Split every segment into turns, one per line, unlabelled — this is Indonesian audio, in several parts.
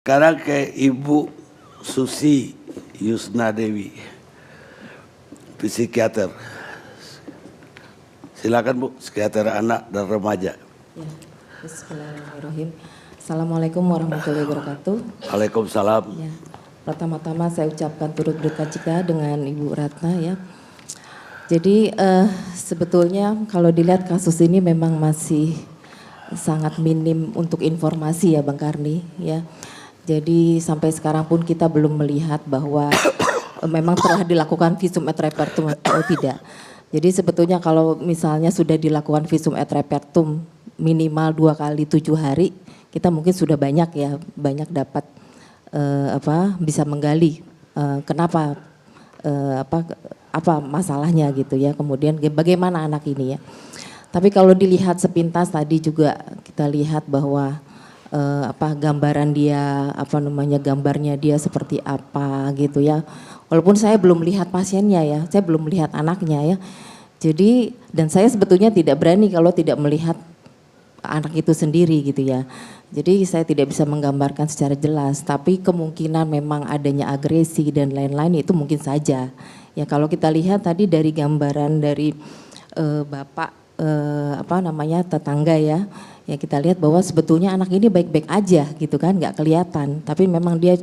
Sekarang ke Ibu Susi Yusna Dewi, psikiater. Silakan Bu, psikiater anak dan remaja.
Ya, bismillahirrahmanirrahim. Assalamualaikum warahmatullahi wabarakatuh.
Waalaikumsalam.
Ya, pertama-tama saya ucapkan turut berduka cita dengan Ibu Ratna ya. Jadi sebetulnya kalau dilihat kasus ini memang masih sangat minim untuk informasi ya Bang Karni ya. Jadi sampai sekarang pun kita belum melihat bahwa memang telah dilakukan visum et repertum atau tidak. Jadi sebetulnya kalau misalnya sudah dilakukan visum et repertum minimal 2 kali 7 hari, kita mungkin sudah banyak ya, banyak dapat bisa menggali kenapa apa masalahnya gitu ya. Kemudian bagaimana anak ini ya. Tapi kalau dilihat sepintas tadi juga kita lihat bahwa gambaran dia, gambarnya dia seperti apa gitu ya. Walaupun saya belum lihat pasiennya ya, saya belum melihat anaknya ya. Jadi dan saya sebetulnya tidak berani kalau tidak melihat anak itu sendiri gitu ya. Jadi saya tidak bisa menggambarkan secara jelas, tapi kemungkinan memang adanya agresi dan lain-lain itu mungkin saja. Ya kalau kita lihat tadi dari gambaran dari bapak tetangga ya kita lihat bahwa sebetulnya anak ini baik-baik aja gitu kan, nggak kelihatan. Tapi memang dia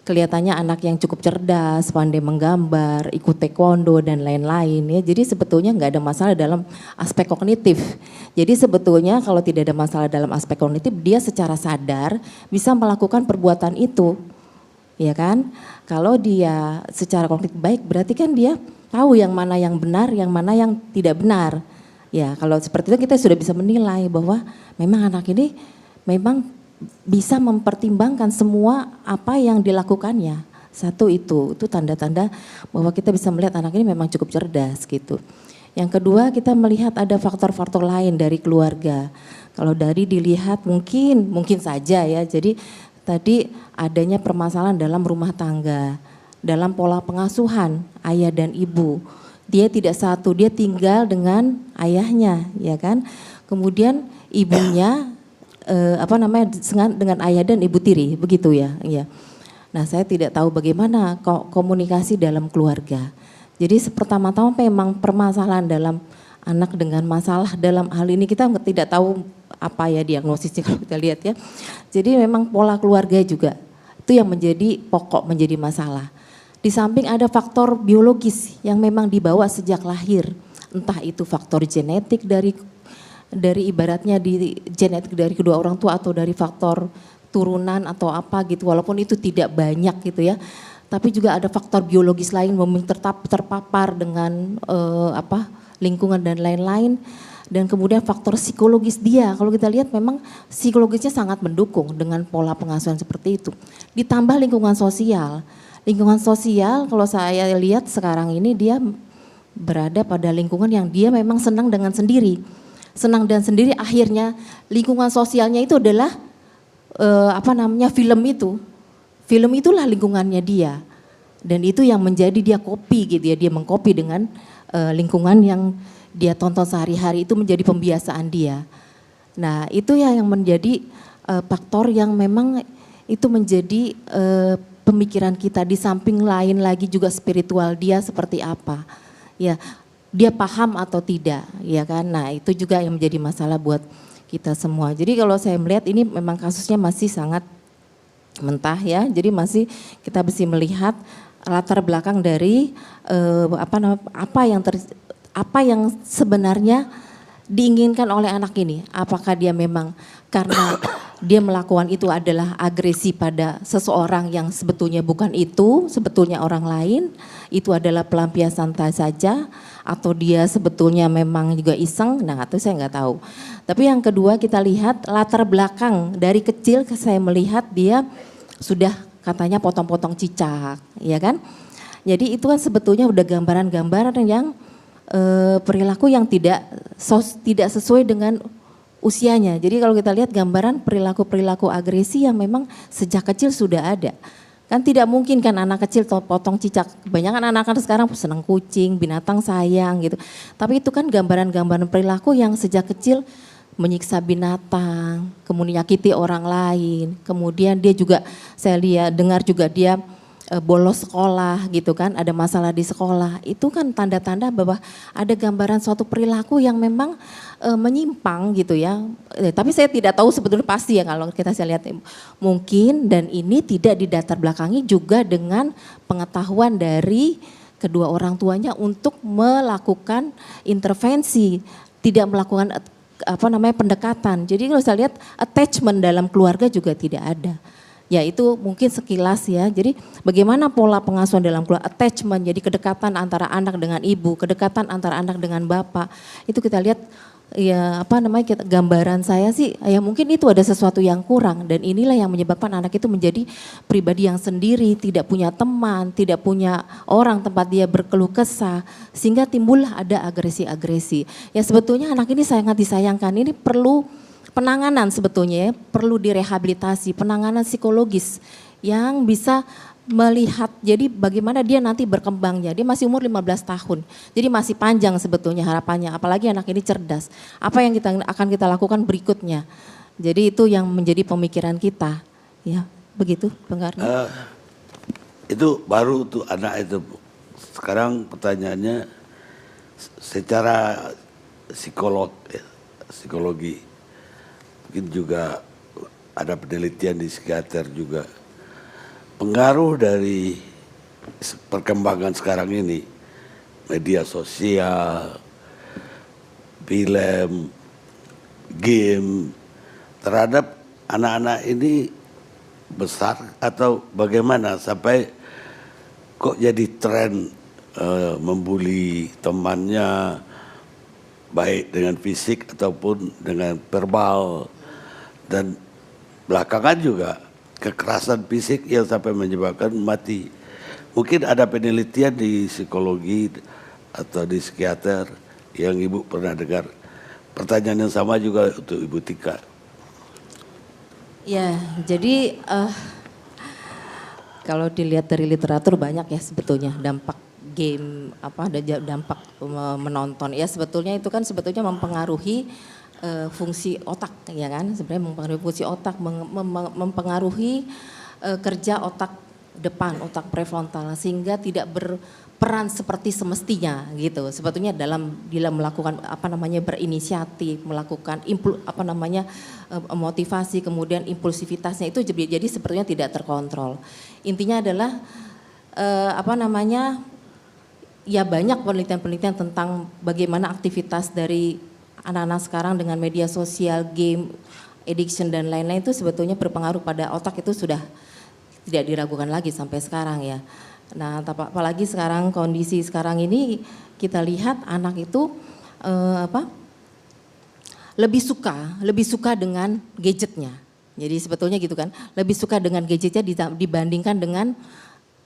kelihatannya anak yang cukup cerdas, pandai menggambar, ikut taekwondo dan lain-lain ya. Jadi sebetulnya nggak ada masalah dalam aspek kognitif. Jadi sebetulnya kalau tidak ada masalah dalam aspek kognitif, dia secara sadar bisa melakukan perbuatan itu, ya kan? Kalau dia secara kognitif baik, berarti kan dia tahu yang mana yang benar, yang mana yang tidak benar. Ya kalau seperti itu kita sudah bisa menilai bahwa memang anak ini memang bisa mempertimbangkan semua apa yang dilakukannya. Satu itu tanda-tanda bahwa kita bisa melihat anak ini memang cukup cerdas gitu. Yang kedua kita melihat ada faktor-faktor lain dari keluarga. Kalau dari dilihat mungkin saja ya. Jadi tadi adanya permasalahan dalam rumah tangga, dalam pola pengasuhan ayah dan ibu. Dia tidak satu, dia tinggal dengan ayahnya, ya kan. Kemudian ibunya dengan ayah dan ibu tiri, begitu ya. Ya. Nah saya tidak tahu bagaimana komunikasi dalam keluarga. Jadi pertama-tama memang permasalahan dalam anak dengan masalah dalam hal ini kita tidak tahu apa ya diagnosisnya kalau kita lihat ya. Jadi memang pola keluarga juga itu yang menjadi pokok, menjadi masalah. Di samping ada faktor biologis yang memang dibawa sejak lahir, entah itu faktor genetik dari ibaratnya di genetik dari kedua orang tua atau dari faktor turunan atau apa gitu, walaupun itu tidak banyak gitu ya. Tapi juga ada faktor biologis lain terpapar dengan lingkungan dan lain-lain. Dan kemudian faktor psikologis dia, kalau kita lihat memang psikologisnya sangat mendukung dengan pola pengasuhan seperti itu. Ditambah lingkungan sosial. Lingkungan sosial kalau saya lihat sekarang ini dia berada pada lingkungan yang dia memang senang dengan sendiri. Senang dan sendiri akhirnya lingkungan sosialnya itu adalah film itu. Film itulah lingkungannya dia. Dan itu yang menjadi dia copy gitu ya, dia mengcopy dengan lingkungan yang dia tonton sehari-hari itu menjadi pembiasaan dia. Nah itu ya yang menjadi faktor yang memang itu menjadi pemikiran kita. Di samping lain lagi juga spiritual dia seperti apa. Ya, dia paham atau tidak, ya kan. Nah, itu juga yang menjadi masalah buat kita semua. Jadi kalau saya melihat ini memang kasusnya masih sangat mentah ya. Jadi masih kita mesti melihat latar belakang dari apa yang sebenarnya diinginkan oleh anak ini. Apakah dia memang karena dia melakukan itu adalah agresi pada seseorang yang sebetulnya bukan itu, sebetulnya orang lain, itu adalah pelampiasan saja, atau dia sebetulnya memang juga iseng, nah itu saya nggak tahu. Tapi yang kedua kita lihat latar belakang dari kecil saya melihat dia sudah katanya potong-potong cicak, ya kan. Jadi itu kan sebetulnya udah gambaran-gambaran yang perilaku yang tidak sesuai dengan usianya. Jadi kalau kita lihat gambaran perilaku agresi yang memang sejak kecil sudah ada. Kan tidak mungkin kan anak kecil potong cicak. Kebanyakan anak-anak sekarang senang kucing, binatang sayang gitu. Tapi itu kan gambaran-gambaran perilaku yang sejak kecil menyiksa binatang, kemudian menyakiti orang lain, kemudian dia juga saya lihat dengar juga dia bolos sekolah gitu kan, ada masalah di sekolah, itu kan tanda-tanda bahwa ada gambaran suatu perilaku yang memang menyimpang gitu ya. Tapi saya tidak tahu sebetulnya pasti ya kalau saya lihat mungkin, dan ini tidak didatar belakangi juga dengan pengetahuan dari kedua orang tuanya untuk melakukan intervensi, tidak melakukan pendekatan. Jadi kalau saya lihat attachment dalam keluarga juga tidak ada. Ya itu mungkin sekilas ya, jadi bagaimana pola pengasuhan dalam keluarga, attachment, jadi kedekatan antara anak dengan ibu, kedekatan antara anak dengan bapak, itu kita lihat ya gambaran saya sih ya mungkin itu ada sesuatu yang kurang, dan inilah yang menyebabkan anak itu menjadi pribadi yang sendiri, tidak punya teman, tidak punya orang tempat dia berkeluh kesah, sehingga timbullah ada agresi-agresi. Ya sebetulnya anak ini sangat disayangkan, ini perlu penanganan sebetulnya ya, perlu direhabilitasi, penanganan psikologis yang bisa melihat jadi bagaimana dia nanti berkembangnya. Dia masih umur 15 tahun, jadi masih panjang sebetulnya harapannya, apalagi anak ini cerdas. Apa yang akan kita lakukan berikutnya, jadi itu yang menjadi pemikiran kita. Ya begitu Bang Karni.
Itu baru tuh anak itu. Sekarang pertanyaannya secara psikologi. Mungkin juga ada penelitian di psikiater juga. Pengaruh dari perkembangan sekarang ini, media sosial, film, game, terhadap anak-anak ini besar atau bagaimana sampai kok jadi tren membuli temannya, baik dengan fisik ataupun dengan verbal. Dan belakangan juga kekerasan fisik yang sampai menyebabkan mati. Mungkin ada penelitian di psikologi atau di psikiater yang Ibu pernah dengar. Pertanyaan yang sama juga untuk Ibu Tika.
Ya, jadi kalau dilihat dari literatur banyak ya sebetulnya dampak game ada dampak menonton. Ya sebetulnya itu kan sebetulnya mempengaruhi fungsi otak ya kan, sebenarnya mempengaruhi fungsi otak, mempengaruhi kerja otak depan, otak prefrontal, sehingga tidak berperan seperti semestinya gitu. Sebetulnya dalam melakukan berinisiatif, melakukan motivasi, kemudian impulsivitasnya itu jadi sepertinya tidak terkontrol. Intinya adalah ya banyak penelitian-penelitian tentang bagaimana aktivitas dari anak-anak sekarang dengan media sosial, game, addiction dan lain-lain itu sebetulnya berpengaruh pada otak, itu sudah tidak diragukan lagi sampai sekarang ya. Nah apalagi sekarang kondisi sekarang ini kita lihat anak itu lebih suka dengan gadgetnya. Jadi sebetulnya gitu kan, lebih suka dengan gadgetnya dibandingkan dengan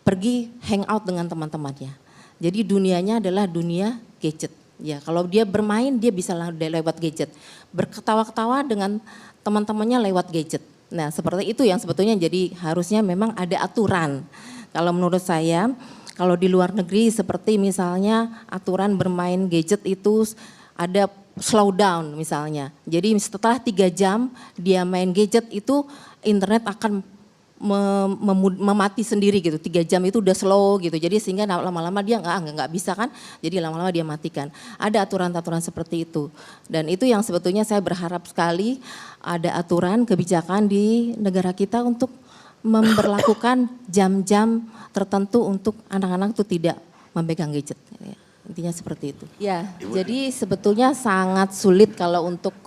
pergi hangout dengan teman-temannya. Jadi dunianya adalah dunia gadget. Ya, kalau dia bermain dia bisa lewat gadget, berketawa-ketawa dengan teman-temannya lewat gadget. Nah, seperti itu yang sebetulnya jadi harusnya memang ada aturan. Kalau menurut saya, kalau di luar negeri seperti misalnya aturan bermain gadget itu ada slow down misalnya. Jadi setelah 3 jam dia main gadget itu internet akan memati sendiri gitu, 3 jam itu udah slow gitu, jadi sehingga lama-lama dia nggak bisa kan, jadi lama-lama dia matikan. Ada aturan-aturan seperti itu, dan itu yang sebetulnya saya berharap sekali ada aturan kebijakan di negara kita untuk memberlakukan jam-jam tertentu untuk anak-anak itu tidak memegang gadget. Intinya seperti itu. Ya, jadi sebetulnya sangat sulit kalau untuk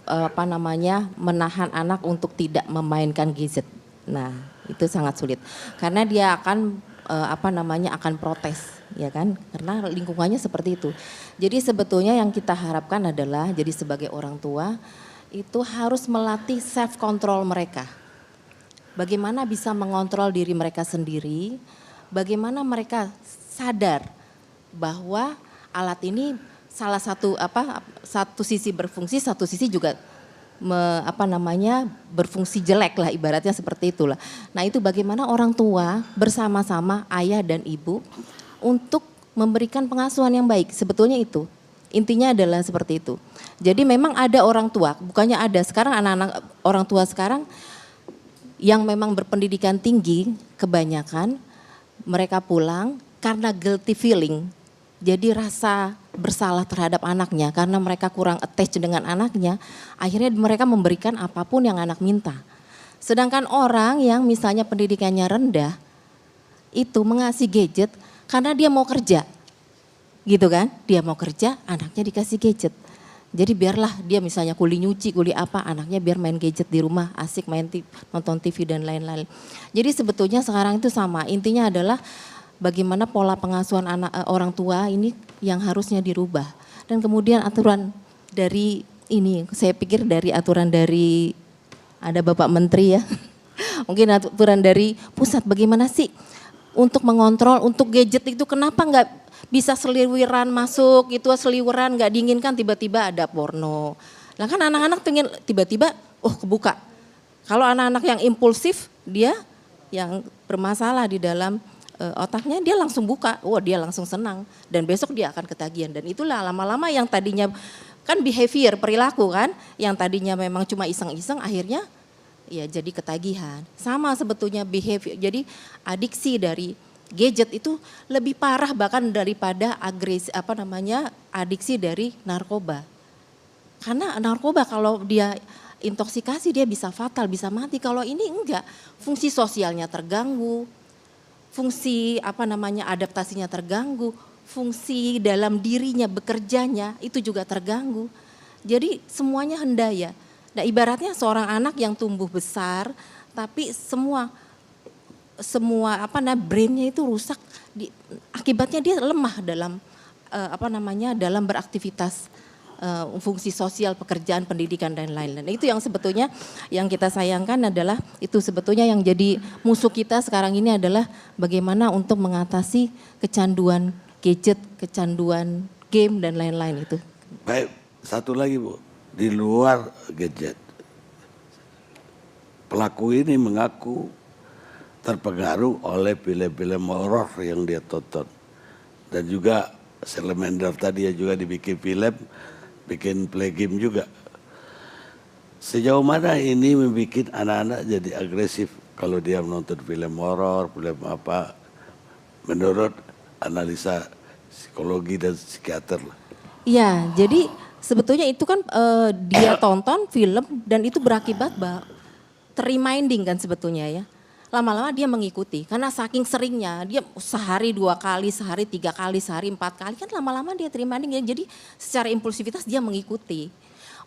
menahan anak untuk tidak memainkan gadget. Nah, itu sangat sulit karena dia akan akan protes ya kan, karena lingkungannya seperti itu. Jadi sebetulnya yang kita harapkan adalah jadi sebagai orang tua itu harus melatih self control mereka. Bagaimana bisa mengontrol diri mereka sendiri, bagaimana mereka sadar bahwa alat ini salah satu satu sisi berfungsi, satu sisi juga berfungsi jelek lah, ibaratnya seperti itulah. Nah itu bagaimana orang tua bersama-sama ayah dan ibu untuk memberikan pengasuhan yang baik, sebetulnya itu Intinya adalah seperti itu. Jadi memang ada orang tua, bukannya ada, sekarang anak-anak orang tua sekarang yang memang berpendidikan tinggi, kebanyakan mereka pulang karena guilty feeling. Jadi rasa bersalah terhadap anaknya karena mereka kurang attach dengan anaknya, akhirnya mereka memberikan apapun yang anak minta. Sedangkan orang yang misalnya pendidikannya rendah, itu mengasih gadget karena dia mau kerja. Gitu kan, dia mau kerja, anaknya dikasih gadget. Jadi biarlah dia misalnya kuli nyuci, kuli apa, anaknya biar main gadget di rumah, asik main TV, nonton TV dan lain-lain. Jadi sebetulnya sekarang itu sama, intinya adalah bagaimana pola pengasuhan anak orang tua ini yang harusnya dirubah. Dan kemudian aturan dari ini, saya pikir dari aturan dari, ada Bapak Menteri ya, mungkin aturan dari pusat bagaimana sih untuk mengontrol, untuk gadget itu kenapa nggak bisa seliweran masuk gitu, seliweran nggak diinginkan tiba-tiba ada porno. Nah kan anak-anak pengen tiba-tiba kebuka. Kalau anak-anak yang impulsif dia yang bermasalah di dalam otaknya dia langsung buka, dia langsung senang dan besok dia akan ketagihan dan itulah lama-lama yang tadinya kan behavior perilaku kan, yang tadinya memang cuma iseng-iseng akhirnya ya jadi ketagihan. Sama sebetulnya behavior, jadi adiksi dari gadget itu lebih parah bahkan daripada adiksi dari narkoba. Karena narkoba kalau dia intoksikasi dia bisa fatal, bisa mati. Kalau ini enggak, fungsi sosialnya terganggu, fungsi adaptasinya terganggu, fungsi dalam dirinya bekerjanya itu juga terganggu. Jadi semuanya hendaya. Nah ibaratnya seorang anak yang tumbuh besar tapi semua brainnya itu rusak, akibatnya dia lemah dalam dalam beraktivitas fungsi sosial, pekerjaan, pendidikan dan lain-lain. Itu yang sebetulnya yang kita sayangkan adalah itu sebetulnya yang jadi musuh kita sekarang ini adalah bagaimana untuk mengatasi kecanduan gadget, kecanduan game dan lain-lain itu.
Baik, satu lagi Bu, di luar gadget, pelaku ini mengaku terpengaruh oleh film-film horor yang dia tonton. Dan juga Salamander tadi ya juga dibikin film, bikin play game juga. Sejauh mana ini membuat anak-anak jadi agresif kalau dia menonton film horor, film apa, menurut analisa psikologi dan psikiater?
Iya, jadi sebetulnya itu kan dia tonton film dan itu berakibat terreminding kan sebetulnya ya. Lama-lama dia mengikuti karena saking seringnya dia sehari 2 kali, sehari 3 kali, sehari 4 kali kan lama-lama dia reminding ya. Jadi secara impulsivitas dia mengikuti.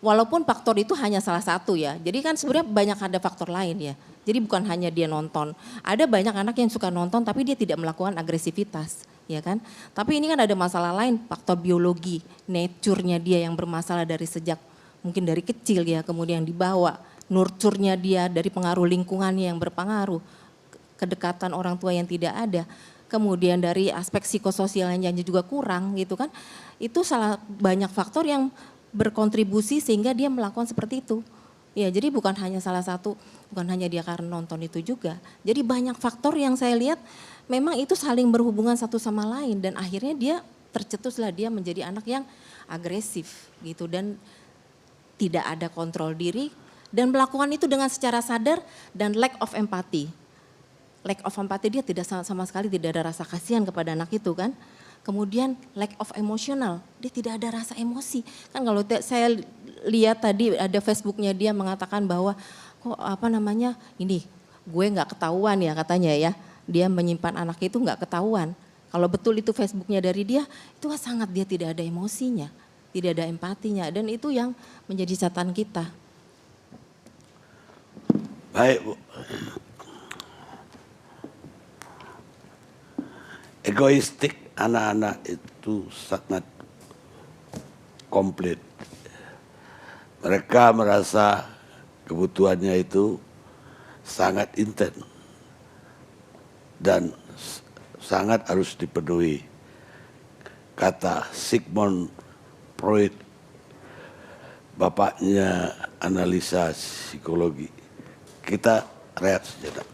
Walaupun faktor itu hanya salah satu ya. Jadi kan sebenarnya banyak ada faktor lain ya. Jadi bukan hanya dia nonton. Ada banyak anak yang suka nonton tapi dia tidak melakukan agresivitas ya kan. Tapi ini kan ada masalah lain, faktor biologi, nature-nya dia yang bermasalah dari sejak mungkin dari kecil ya, kemudian dibawa. Nurture-nya dia dari pengaruh lingkungannya yang berpengaruh, kedekatan orang tua yang tidak ada, kemudian dari aspek psikososialnya juga kurang gitu kan. Itu banyak faktor yang berkontribusi sehingga dia melakukan seperti itu. Ya jadi bukan hanya salah satu, bukan hanya dia karena nonton itu juga. Jadi banyak faktor yang saya lihat memang itu saling berhubungan satu sama lain dan akhirnya dia tercetuslah dia menjadi anak yang agresif gitu dan tidak ada kontrol diri. Dan melakukan itu dengan secara sadar dan lack of empathy. Lack of empathy dia tidak sama sekali tidak ada rasa kasihan kepada anak itu kan. Kemudian lack of emotional, dia tidak ada rasa emosi. Kan kalau saya lihat tadi ada Facebooknya dia mengatakan bahwa ini gue nggak ketahuan ya katanya ya. Dia menyimpan anak itu nggak ketahuan. Kalau betul itu Facebooknya dari dia, itu sangat dia tidak ada emosinya, tidak ada empatinya dan itu yang menjadi catatan kita.
Baik Bu. Egoistik anak-anak itu sangat komplit. Mereka merasa kebutuhannya itu sangat intens dan sangat harus dipenuhi. Kata Sigmund Freud, bapaknya analisa psikologi. Kita rehat sejenak.